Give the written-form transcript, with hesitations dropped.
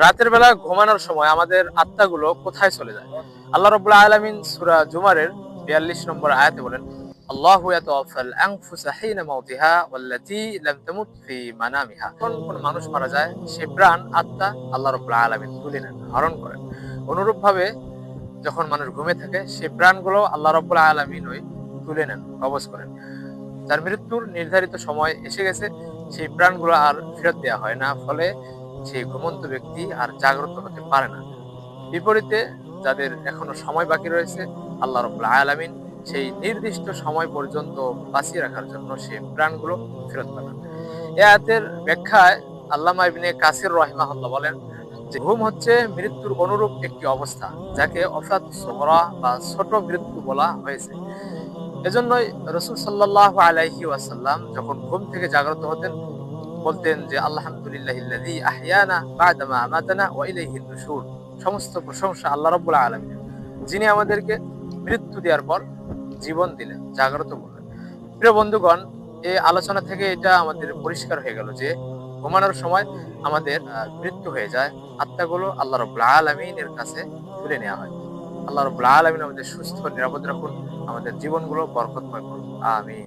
রাতের বেলা ঘুমানোর সময় আমাদের আত্মাগুলো কোথায় চলে যায়? আল্লাহ রাব্বুল আলামিন সূরা জুমারের ৪২ নম্বর আয়াতে বলেন, আল্লাহু ইয়াতাওয়াফাল আনফুসা হিনা মাউতিহা ওয়াল্লাতী লাম তামুত ফি মানামিহা। কোন মানুষ মারা যায়, সে প্রাণ আত্মা আল্লাহ রাব্বুল আলামিন তুলে নেন, হরণ করেন। অনুরূপভাবে যখন মানুষ ঘুমে থাকে, সেই প্রাণগুলো আল্লাহ রাব্বুল আলামিন তুলে নেন, কবজ করেন। যার মৃত্যুর নির্ধারিত সময় এসে গেছে, সেই প্রাণগুলো আর ফেরত দেওয়া হয় না, ফলে সেই ঘুমন্ত ব্যক্তি আর জাগ্রত হতে পারে না। বিপরীতে যাদের এখনো সময় বাকি রয়েছে, আল্লাহ রাব্বুল আলামিন সেই নির্দিষ্ট সময় পর্যন্ত বাঁচিয়ে রাখার জন্য সেই প্রাণগুলো ফেরত পাঠান। এই আয়াতের ব্যাখ্যায় আল্লামা ইবনে কাসির রাহিমাহুল্লাহ বলেন যে ঘুম হচ্ছে মৃত্যুর অনুরূপ একটি অবস্থা, যাকে ওফাত সুগরা বা ছোট মৃত্যু বলা হয়েছে। এজন্যই রাসূল সাল্লাল্লাহু আলাইহি ওয়াসাল্লাম যখন ঘুম থেকে জাগ্রত হতেন, বলতেন যে আলহামদুলিল্লাহিল্লাযী আহইয়ানা বা'দা মা আমাতানা ওয়া ইলাইহিন নুশুর। সমস্ত প্রশংসা আল্লাহ রাব্বুল আলামিনের, যিনি আমাদেরকে মৃত্যু দেওয়ার পর জীবন দিলেন, জাগ্রত করলেন। প্রিয় বন্ধুগণ, এই আলোচনা থেকে এটা আমাদের পরিষ্কার হয়ে গেল যে ঘুমানোর সময় আমাদের মৃত্যু হয়ে যায়, আত্মাগুলো আল্লাহ রাব্বুল আলামিনের কাছে তুলে নেওয়া হয়। আল্লাহ রাব্বুল আলামিন আমাদের সুস্থ নিরাপদ রাখুন, আমাদের জীবনগুলো বরকতময় করুন। আমিন।